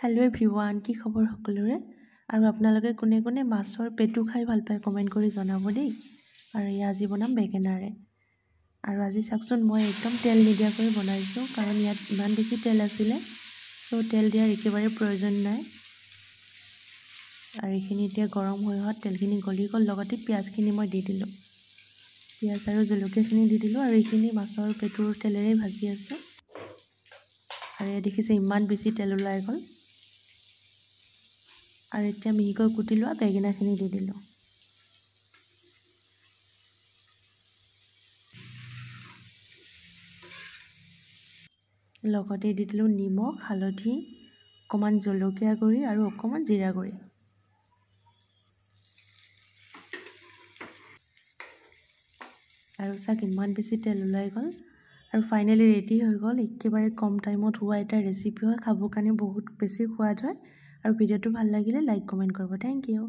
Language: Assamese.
हेलो एभ्रिवान কি খবৰ সকলোৰে আৰু আপোনালোকে কোনে কোনে মাছৰ পেটু খাই ভাল পায় কমেন্ট কৰি জনাব দেই আৰু আজি বনাম বেগেনাৰে আৰু আজি চাকচোন মই একদম তেল নিদিয়া কৰি বনাইছো কাৰণ ইয়াত ইমান বেছি তেল আছিল সো তেল দিয়াৰ একেবাৰে প্ৰয়োজন নাই আৰু এইখিনি এতিয়া গৰম হৈ হত তেলখিনি গলি গল লগতে পিয়াজখিনি মই দি দিলো পিয়াজ আৰু জলকীয়াখিনি দি দিলো আৰু এইখিনি মাছৰ পেটুৰ তেলেৰে ভাজি আছো আৰু দেখিছে ইমান বেছি তেল ওলাই গল আৰু এতিয়া মিহিকৈ কুটি লোৱা বেগেনাখিনি দি দিলো লগতে দি দিলো নিমখ হালধি অকমান জলকীয়া গুৰি আৰু অকমান জিৰা গুৰি আৰু চাক ইমান বেছি তেল ওলাই গল আৰু ফাইনালি ৰেডি হৈ গল একেবাৰে কম টাইমত হোৱা এটা ৰেচিপি হয় খাবৰ কাৰণে বহুত বেছি সোৱাদ হয় আৰু ভিডিওটো ভাল লাগিলে লাইক কমেন্ট কৰিব থ্যাংক ইউ